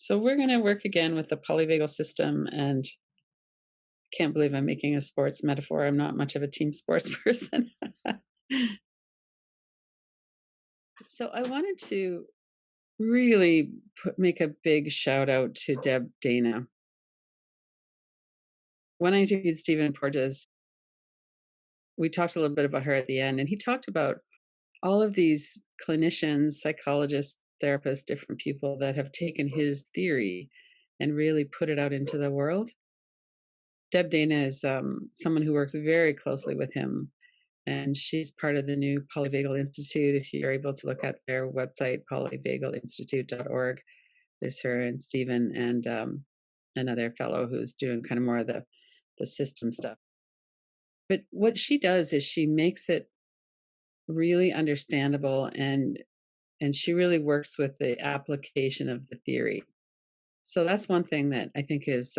So we're going to work again with the polyvagal system, and I can't believe I'm making a sports metaphor. I'm not much of a team sports person. So I wanted to really make a big shout out to Deb Dana. When I interviewed Stephen Porges, we talked a little bit about her at the end, and he talked about all of these clinicians, psychologists, therapists, different people that have taken his theory and really put it out into the world. Deb Dana is someone who works very closely with him, and she's part of the new Polyvagal Institute. If you're able to look at their website, polyvagalinstitute.org, there's her and Stephen and another fellow who's doing kind of more of the system stuff. But what she does is she makes it really understandable, and she really works with the application of the theory. So that's one thing that I think is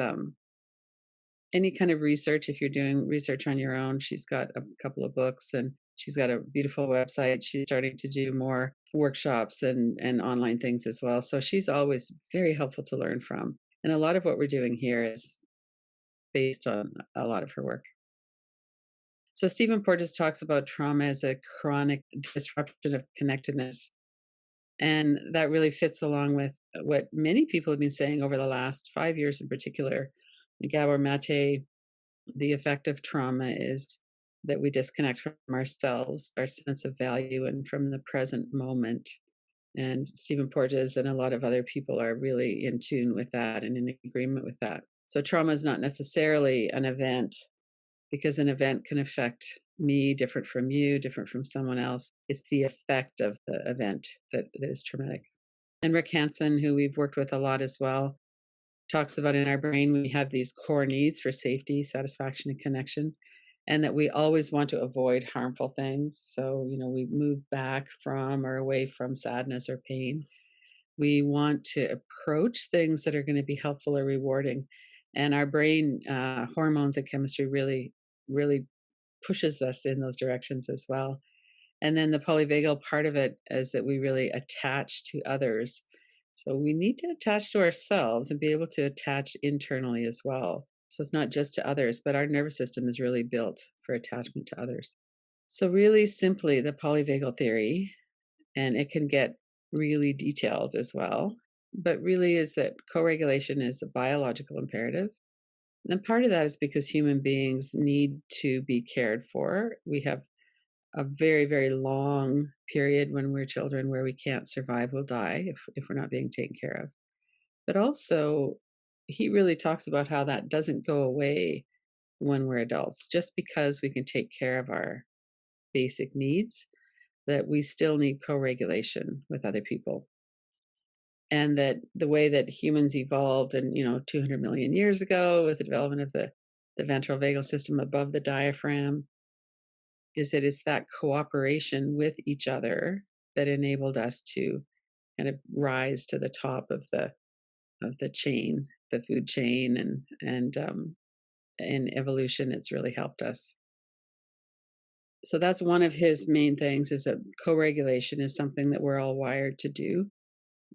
any kind of research. If you're doing research on your own, she's got a couple of books and she's got a beautiful website. She's starting to do more workshops and online things as well. So she's always very helpful to learn from. And a lot of what we're doing here is based on a lot of her work. So Stephen Porges talks about trauma as a chronic disruption of connectedness. And that really fits along with what many people have been saying over the last 5 years in particular. Gabor Mate, the effect of trauma is that we disconnect from ourselves, our sense of value, and from the present moment. And Stephen Porges and a lot of other people are really in tune with that and in agreement with that. So trauma is not necessarily an event, because an event can affect me different from you, different from someone else. It's the effect of the event that is traumatic. And Rick Hansen, who we've worked with a lot as well, talks about in our brain we have these core needs for safety, satisfaction, and connection, and that we always want to avoid harmful things. So, we move back from or away from sadness or pain. We want to approach things that are going to be helpful or rewarding. And our brain hormones and chemistry really, really pushes us in those directions as well. And then the polyvagal part of it is that we really attach to others. So we need to attach to ourselves and be able to attach internally as well. So it's not just to others, but our nervous system is really built for attachment to others. So really simply, the polyvagal theory, and it can get really detailed as well, but really is that co-regulation is a biological imperative. And part of that is because human beings need to be cared for. We have a very, very long period when we're children where we can't survive, we'll die if we're not being taken care of. But also, he really talks about how that doesn't go away when we're adults. Just because we can take care of our basic needs, that we still need co-regulation with other people. And that the way that humans evolved and 200 million years ago with the development of the ventral vagal system above the diaphragm, is that it's that cooperation with each other that enabled us to kind of rise to the top of the chain, the food chain, and in evolution, it's really helped us. So that's one of his main things, is that co-regulation is something that we're all wired to do.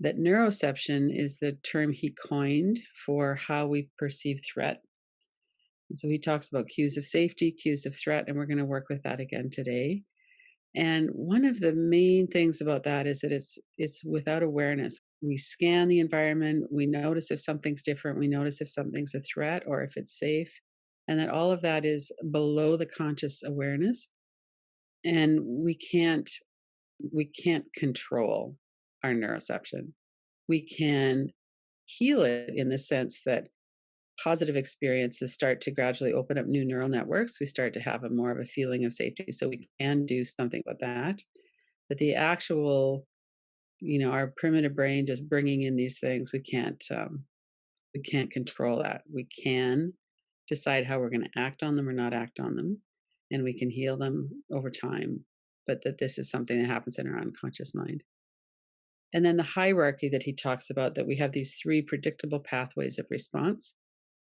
That neuroception is the term he coined for how we perceive threat. And so he talks about cues of safety, cues of threat, and we're going to work with that again today. And one of the main things about that is that it's without awareness. We scan the environment, we notice if something's different, we notice if something's a threat or if it's safe, and that all of that is below the conscious awareness. And we can't control our neuroception. We can heal it in the sense that positive experiences start to gradually open up new neural networks. We start to have more of a feeling of safety. So we can do something about that. But the actual, our primitive brain just bringing in these things, we can't control that. We can decide how we're going to act on them or not act on them, and we can heal them over time. But that this is something that happens in our unconscious mind. And then the hierarchy that he talks about, that we have these 3 predictable pathways of response.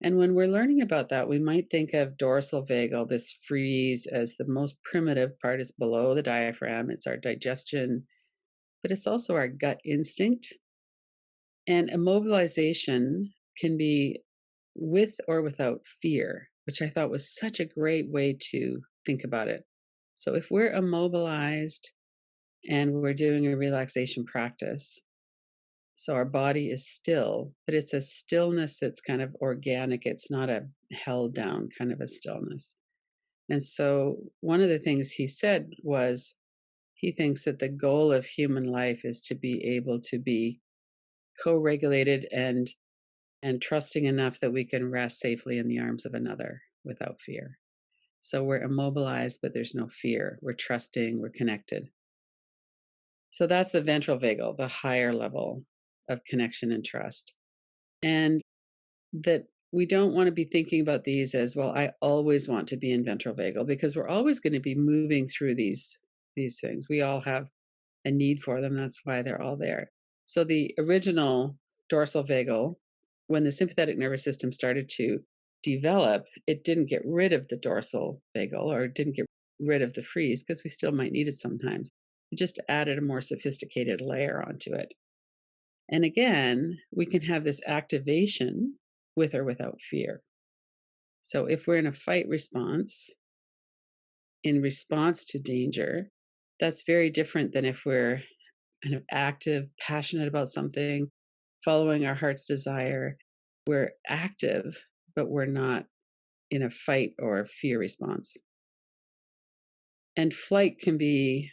And when we're learning about that, we might think of dorsal vagal, this freeze, as the most primitive part. Is below the diaphragm. It's our digestion, but it's also our gut instinct. And immobilization can be with or without fear, which I thought was such a great way to think about it. So if we're immobilized and we're doing a relaxation practice, so our body is still, but it's a stillness that's kind of organic. It's not a held down kind of a stillness. And so one of the things he said was he thinks that the goal of human life is to be able to be co-regulated and trusting enough that we can rest safely in the arms of another without fear. So we're immobilized, but there's no fear. We're trusting, we're connected. So that's the ventral vagal, the higher level of connection and trust. And that we don't want to be thinking about these as, well, I always want to be in ventral vagal, because we're always going to be moving through these things. We all have a need for them. That's why they're all there. So the original dorsal vagal, when the sympathetic nervous system started to develop, it didn't get rid of the dorsal vagal, or it didn't get rid of the freeze, because we still might need it sometimes. It just added a more sophisticated layer onto it. And again, we can have this activation with or without fear. So if we're in a fight response, in response to danger, that's very different than if we're kind of active, passionate about something, following our heart's desire. We're active, but we're not in a fight or fear response. And flight can be,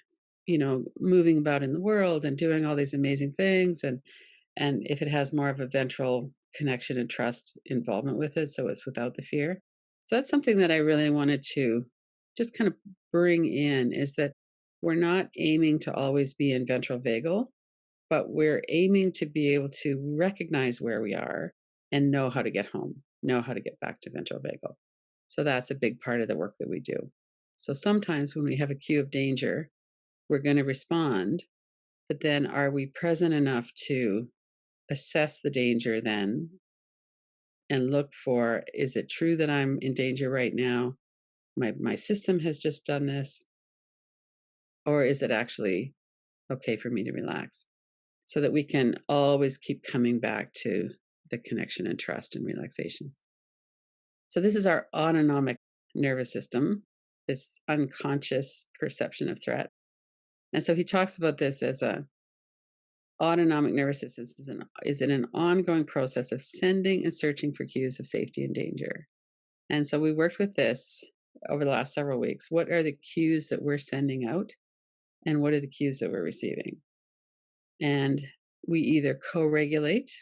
moving about in the world and doing all these amazing things. And if it has more of a ventral connection and trust involvement with it, so it's without the fear. So that's something that I really wanted to just kind of bring in, is that we're not aiming to always be in ventral vagal, but we're aiming to be able to recognize where we are and know how to get home, know how to get back to ventral vagal. So that's a big part of the work that we do. So sometimes when we have a cue of danger, we're going to respond, but then are we present enough to assess the danger then and look for, is it true that I'm in danger right now? My system has just done this, or is it actually okay for me to relax? So that we can always keep coming back to the connection and trust and relaxation. So this is our autonomic nervous system, this unconscious perception of threat. And so he talks about this as a autonomic nervous system is in an ongoing process of sending and searching for cues of safety and danger. And so we worked with this over the last several weeks. What are the cues that we're sending out? And what are the cues that we're receiving? And we either co-regulate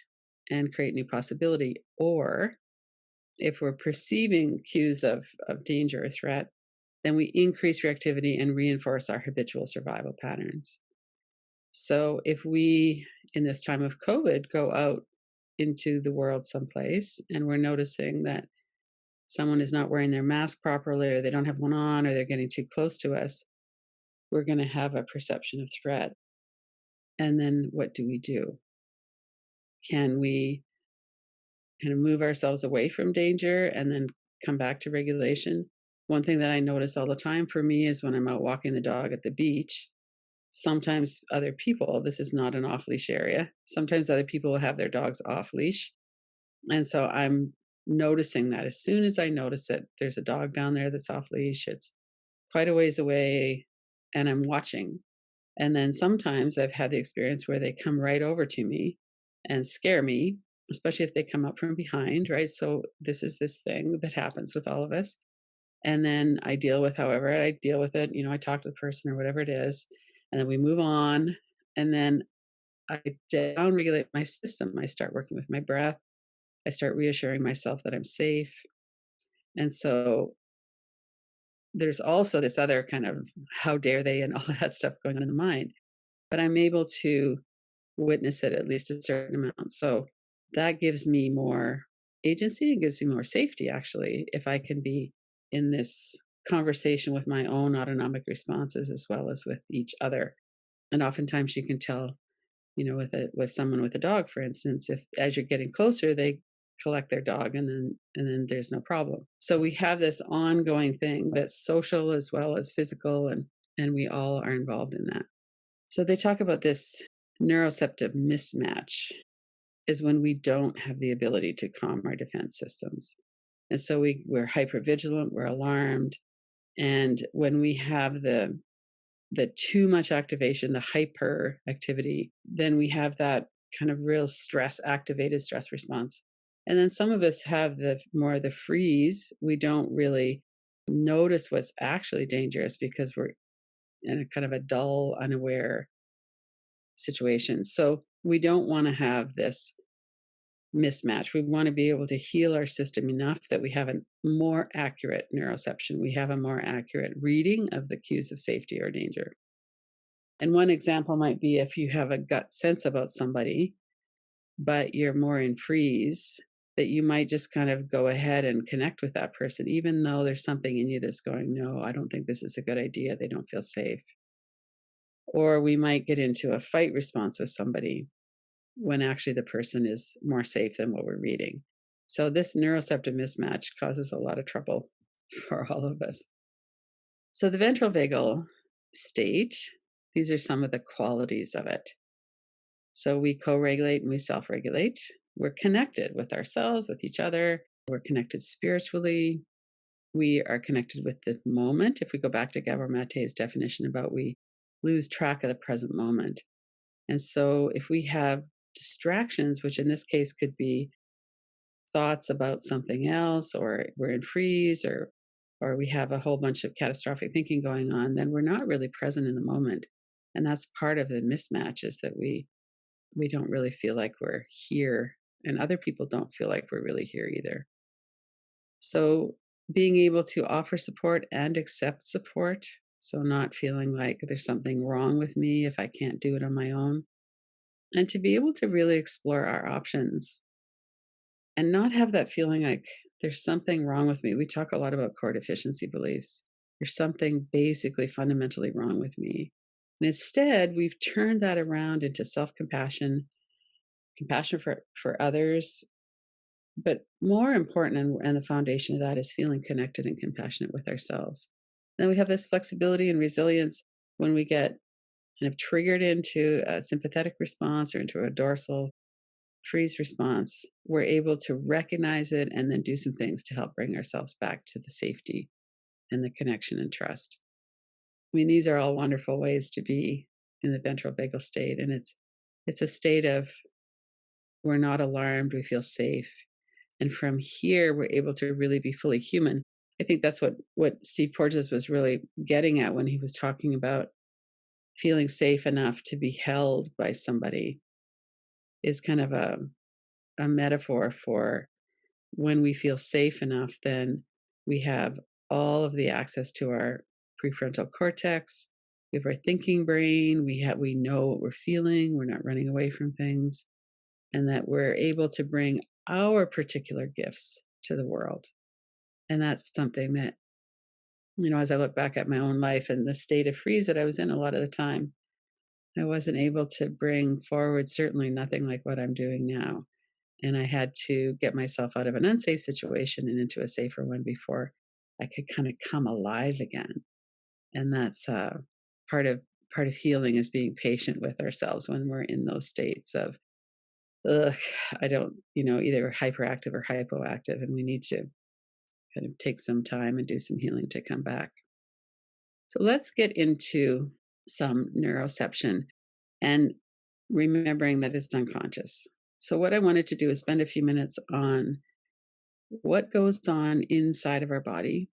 and create new possibility, or if we're perceiving cues of danger or threat, then we increase reactivity and reinforce our habitual survival patterns. So if we, in this time of COVID, go out into the world someplace and we're noticing that someone is not wearing their mask properly, or they don't have one on, or they're getting too close to us, we're going to have a perception of threat. And then what do we do? Can we kind of move ourselves away from danger and then come back to regulation? One thing that I notice all the time for me is when I'm out walking the dog at the beach, sometimes other people, this is not an off leash area, sometimes other people will have their dogs off leash. And so I'm noticing that as soon as I notice it, there's a dog down there that's off leash, it's quite a ways away, and I'm watching. And then sometimes I've had the experience where they come right over to me and scare me, especially if they come up from behind, right? So this is this thing that happens with all of us. And then I deal with, however, I deal with it, I talk to the person or whatever it is, and then we move on. And then I down regulate my system. I start working with my breath. I start reassuring myself that I'm safe. And so there's also this other kind of how dare they and all that stuff going on in the mind. But I'm able to witness it at least a certain amount. So that gives me more agency and gives me more safety, actually, if I can be in this conversation with my own autonomic responses as well as with each other. And oftentimes you can tell, with someone with a dog, for instance, if as you're getting closer, they collect their dog and then there's no problem. So we have this ongoing thing that's social as well as physical, and we all are involved in that. So they talk about this neuroceptive mismatch. is when we don't have the ability to calm our defense systems. And so we're hypervigilant, we're alarmed. And when we have the too much activation, the hyper activity, then we have that kind of real activated stress response. And then some of us have the freeze. We don't really notice what's actually dangerous because we're in a kind of a dull, unaware situation. So we don't want to have this mismatch. We want to be able to heal our system enough that we have a more accurate neuroception. We have a more accurate reading of the cues of safety or danger. And one example might be if you have a gut sense about somebody, but you're more in freeze, that you might just kind of go ahead and connect with that person, even though there's something in you that's going, no, I don't think this is a good idea. They don't feel safe. Or we might get into a fight response with somebody when actually the person is more safe than what we're reading. So this neuroceptive mismatch causes a lot of trouble for all of us. So the ventral vagal state, these are some of the qualities of it. So we co-regulate and we self-regulate. We're connected with ourselves, with each other. We're connected spiritually. We are connected with the moment. If we go back to Gabor Mate's definition about we lose track of the present moment. And so if we have distractions, which in this case could be thoughts about something else, or we're in freeze, or we have a whole bunch of catastrophic thinking going on, then we're not really present in the moment. And that's part of the mismatch, is that we don't really feel like we're here, and other people don't feel like we're really here either. So being able to offer support and accept support, so not feeling like there's something wrong with me if I can't do it on my own, and to be able to really explore our options and not have that feeling like there's something wrong with me. We talk a lot about core deficiency beliefs. There's something basically fundamentally wrong with me. And instead, we've turned that around into self-compassion, compassion for others. But more important, and the foundation of that, is feeling connected and compassionate with ourselves. Then we have this flexibility and resilience when we get kind of triggered into a sympathetic response or into a dorsal freeze response. We're able to recognize it and then do some things to help bring ourselves back to the safety and the connection and trust. I mean, these are all wonderful ways to be in the ventral vagal state. And it's a state of, we're not alarmed, we feel safe. And from here, we're able to really be fully human. I think that's what Steve Porges was really getting at when he was talking about feeling safe enough to be held by somebody, is kind of a metaphor for when we feel safe enough, then we have all of the access to our prefrontal cortex. We have our thinking brain. We know what we're feeling. We're not running away from things, and that we're able to bring our particular gifts to the world. And that's something that, as I look back at my own life and the state of freeze that I was in a lot of the time, I wasn't able to bring forward certainly nothing like what I'm doing now. And I had to get myself out of an unsafe situation and into a safer one before I could kind of come alive again. And that's part of healing, is being patient with ourselves when we're in those states of, ugh, I don't, either hyperactive or hypoactive, and we need to kind of take some time and do some healing to come back. So let's get into some neuroception and remembering that it's unconscious. So what I wanted to do is spend a few minutes on what goes on inside of our body.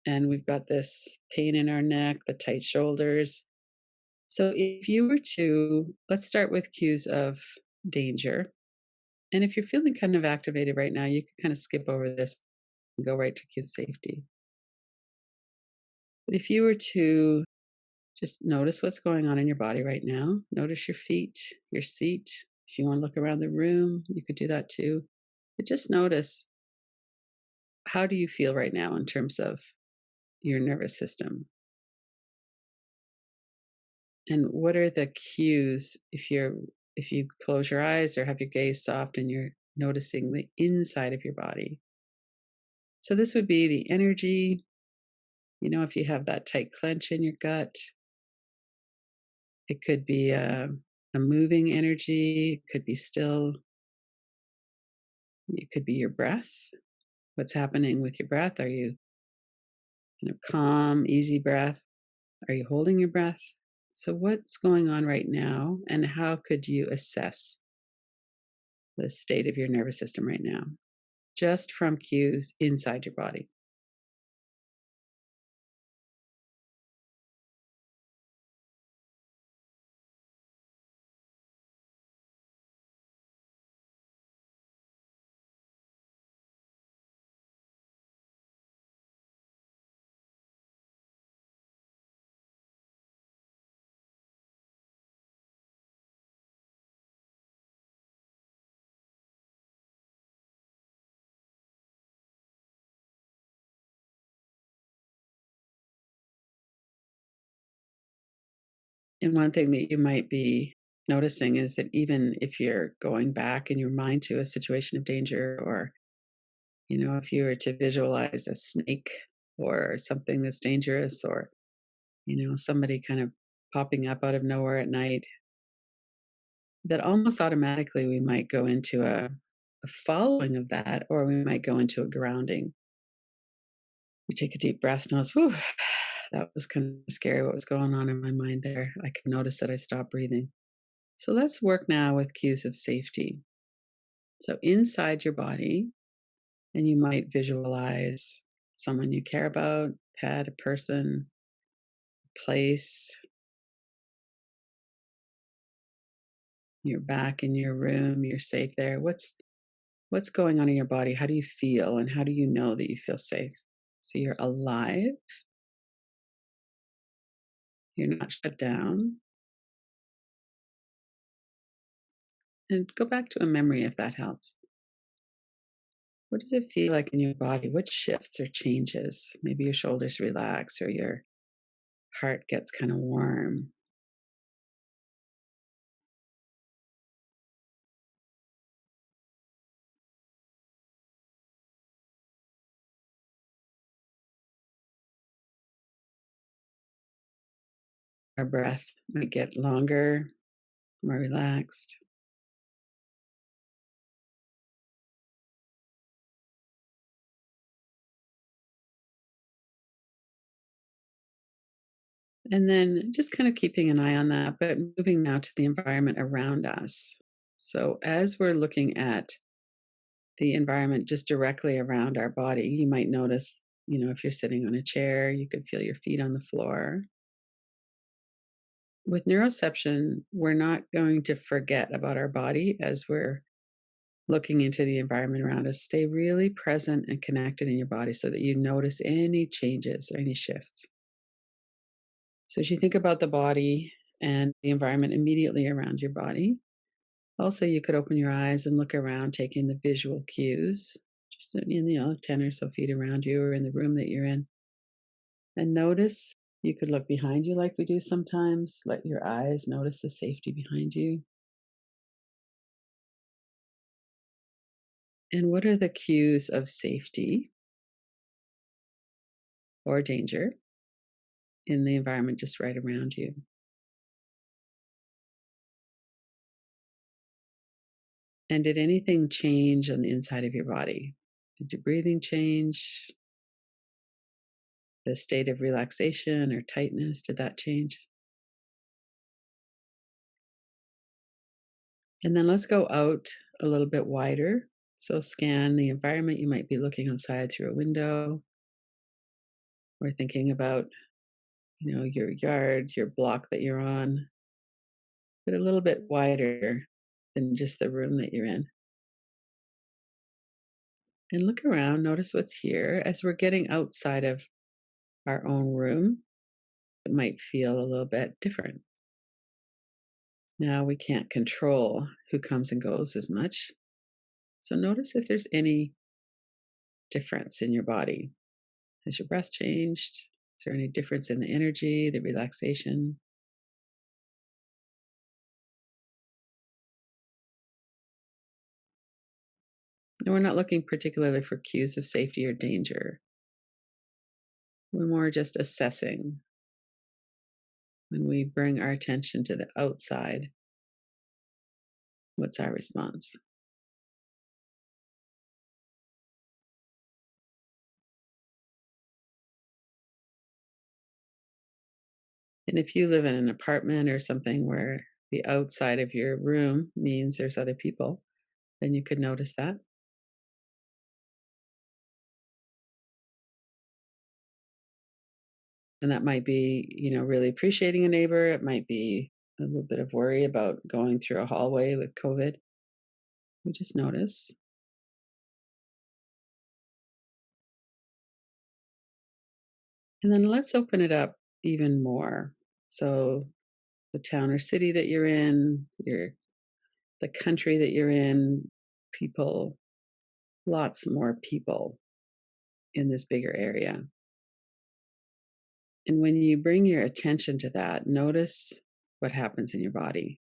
And we've got this pain in our neck, the tight shoulders. So if you were to, let's start with cues of danger. And if you're feeling kind of activated right now, you can kind of skip over this and go right to cue safety. But if you were to just notice what's going on in your body right now, notice your feet, your seat. If you want to look around the room, you could do that too. But just notice, how do you feel right now in terms of your nervous system? And what are the cues if you close your eyes or have your gaze soft and you're noticing the inside of your body? So this would be the energy, if you have that tight clench in your gut. It could be a moving energy, it could be still. It could be your breath. What's happening with your breath? Are you calm, easy breath? Are you holding your breath? So, what's going on right now, and how could you assess the state of your nervous system right now, just from cues inside your body? And one thing that you might be noticing is that even if you're going back in your mind to a situation of danger, or, if you were to visualize a snake or something that's dangerous, or, somebody kind of popping up out of nowhere at night, that almost automatically we might go into a following of that, or we might go into a grounding. We take a deep breath, and whew, that was kind of scary what was going on in my mind there. I could notice that I stopped breathing. So let's work now with cues of safety. So inside your body, and you might visualize someone you care about, pet, a person, place. You're back in your room, you're safe there. What's going on in your body? How do you feel, and how do you know that you feel safe? So you're alive, you're not shut down. And go back to a memory if that helps. What does it feel like in your body? What shifts or changes? Maybe your shoulders relax, or your heart gets kind of warm. Our breath might get longer, more relaxed. And then just kind of keeping an eye on that, but moving now to the environment around us. So, as we're looking at the environment just directly around our body, you might notice, if you're sitting on a chair, you could feel your feet on the floor. With neuroception, we're not going to forget about our body as we're looking into the environment around us. Stay really present and connected in your body so that you notice any changes or any shifts. So, as you think about the body and the environment immediately around your body, also you could open your eyes and look around, taking the visual cues, just in 10 or so feet around you or in the room that you're in. And notice, you could look behind you like we do sometimes. Let your eyes notice the safety behind you. And what are the cues of safety or danger in the environment just right around you? And did anything change on the inside of your body? Did your breathing change? The state of relaxation or tightness, did that change? And then let's go out a little bit wider. So scan the environment. You might be looking outside through a window, or thinking about, your yard, your block that you're on, but a little bit wider than just the room that you're in. And look around, notice what's here. As we're getting outside of our own room, it might feel a little bit different. Now we can't control who comes and goes as much. So notice if there's any difference in your body. Has your breath changed? Is there any difference in the energy, the relaxation? And we're not looking particularly for cues of safety or danger. We're more just assessing. When we bring our attention to the outside, what's our response? And if you live in an apartment or something where the outside of your room means there's other people, then you could notice that. And that might be, really appreciating a neighbor. It might be a little bit of worry about going through a hallway with COVID. We just notice. And then let's open it up even more. So, the town or city that you're in, the country that you're in, people, lots more people in this bigger area. And when you bring your attention to that, notice what happens in your body.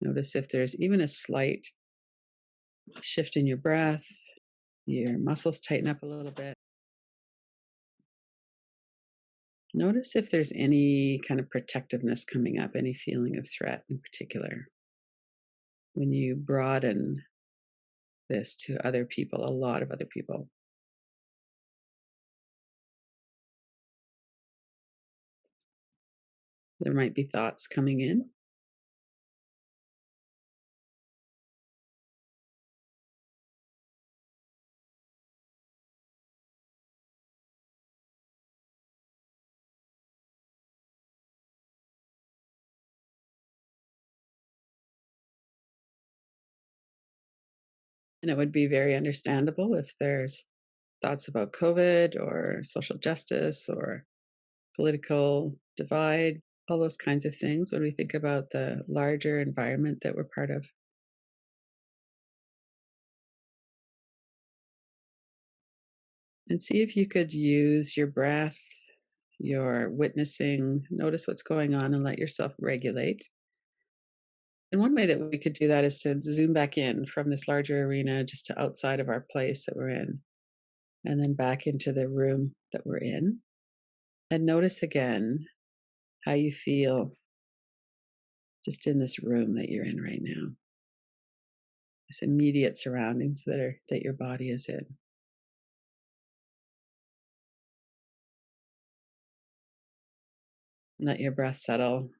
Notice if there's even a slight shift in your breath, your muscles tighten up a little bit. Notice if there's any kind of protectiveness coming up, any feeling of threat in particular. When you broaden this to other people, a lot of other people. There might be thoughts coming in. And it would be very understandable if there's thoughts about COVID or social justice or political divide, all those kinds of things when we think about the larger environment that we're part of. And see if you could use your breath, your witnessing, notice what's going on and let yourself regulate. And one way that we could do that is to zoom back in from this larger arena just to outside of our place that we're in, and then back into the room that we're in. And notice again how you feel just in this room that you're in right now, this immediate surroundings that your body is in. Let your breath settle.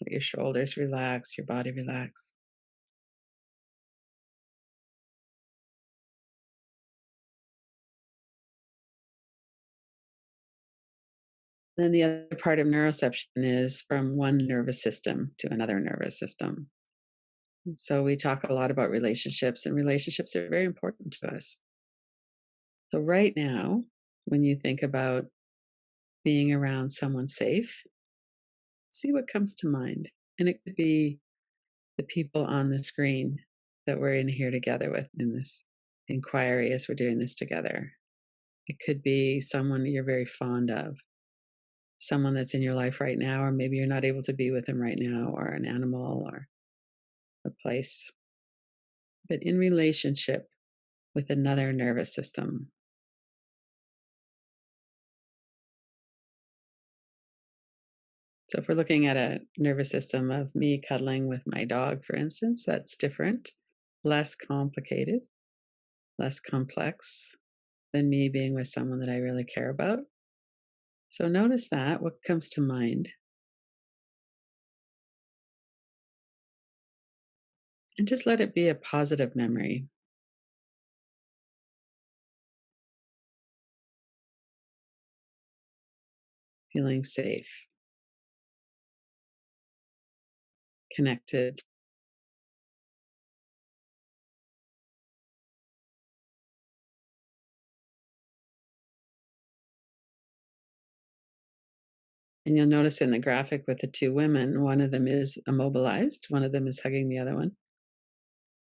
Let your shoulders relax, your body relax. Then the other part of neuroception is from one nervous system to another nervous system. So we talk a lot about relationships, and relationships are very important to us. So right now, when you think about being around someone safe, see what comes to mind. And it could be the people on the screen that we're in here together with in this inquiry as we're doing this together. It could be someone you're very fond of, someone that's in your life right now, or maybe you're not able to be with them right now, or an animal or a place, but in relationship with another nervous system. So if we're looking at a nervous system of me cuddling with my dog, for instance, that's different, less complicated, less complex than me being with someone that I really care about. So notice that, what comes to mind, and just let it be a positive memory, feeling safe, connected. And you'll notice in the graphic with the two women, one of them is immobilized, one of them is hugging the other one,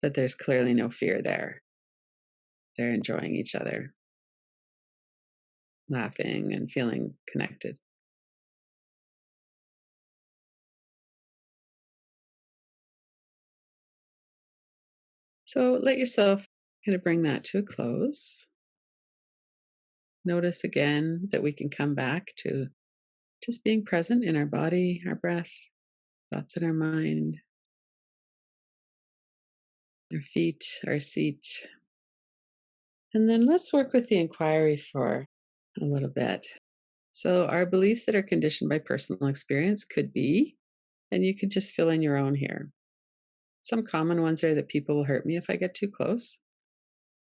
but there's clearly no fear there. They're enjoying each other, laughing and feeling connected. So let yourself kind of bring that to a close. Notice again that we can come back to just being present in our body, our breath, thoughts in our mind, our feet, our seat. And then let's work with the inquiry for a little bit. So, our beliefs that are conditioned by personal experience could be, and you could just fill in your own here. Some common ones are that people will hurt me if I get too close.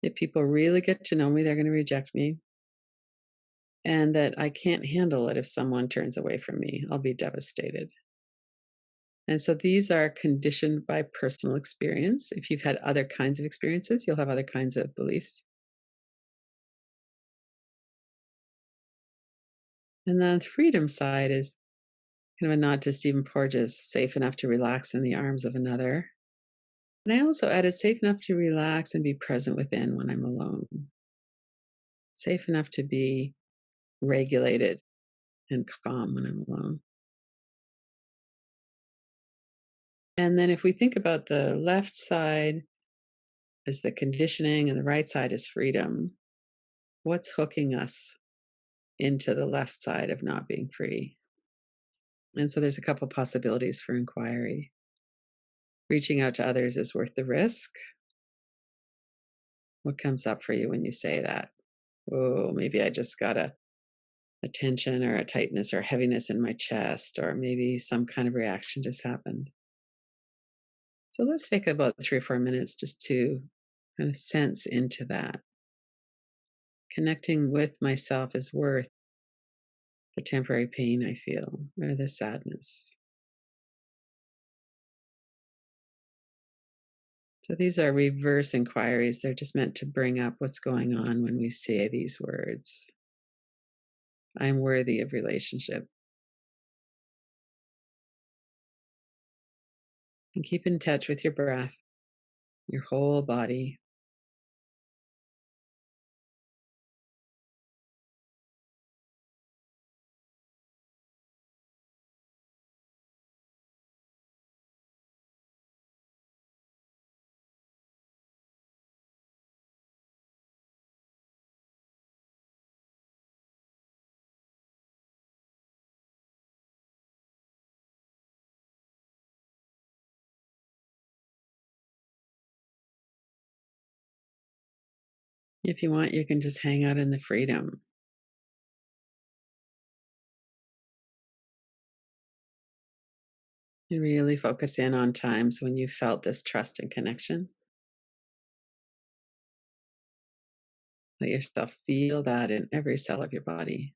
If people really get to know me, they're going to reject me. And that I can't handle it if someone turns away from me. I'll be devastated. And so these are conditioned by personal experience. If you've had other kinds of experiences, you'll have other kinds of beliefs. And then the freedom side is kind of a nod to Stephen Porges, safe enough to relax in the arms of another. And I also added safe enough to relax and be present within when I'm alone. Safe enough to be regulated and calm when I'm alone. And then if we think about the left side as the conditioning and the right side is freedom, what's hooking us into the left side of not being free? And so there's a couple possibilities for inquiry. Reaching out to others is worth the risk. What comes up for you when you say that? Oh, maybe I just got a tension or a tightness or heaviness in my chest, or maybe some kind of reaction just happened. So let's take about 3 or 4 minutes just to kind of sense into that. Connecting with myself is worth the temporary pain I feel or the sadness. So these are reverse inquiries. They're just meant to bring up what's going on when we say these words. I'm worthy of relationship. And keep in touch with your breath, your whole body. If you want, you can just hang out in the freedom and really focus in on times when you felt this trust and connection. Let yourself feel that in every cell of your body.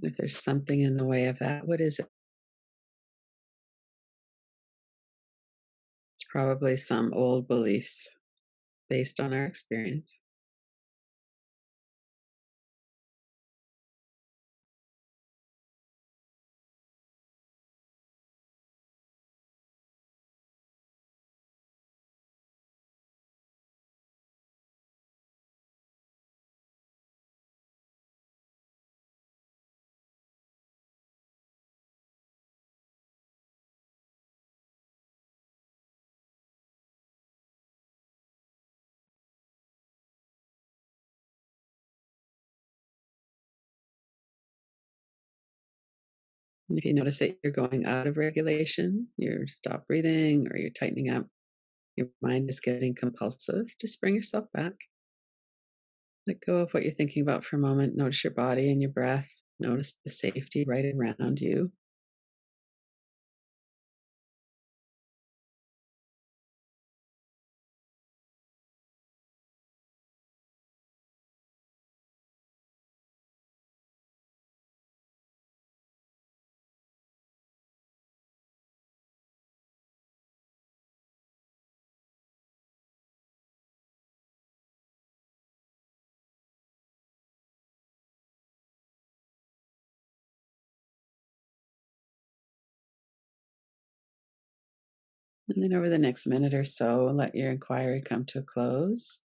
If there's something in the way of that, what is it? It's probably some old beliefs based on our experience. If you notice that you're going out of regulation, you're stop breathing or you're tightening up, your mind is getting compulsive, just bring yourself back. Let go of what you're thinking about for a moment. Notice your body and your breath. Notice the safety right around you. And then over the next minute or so, let your inquiry come to a close.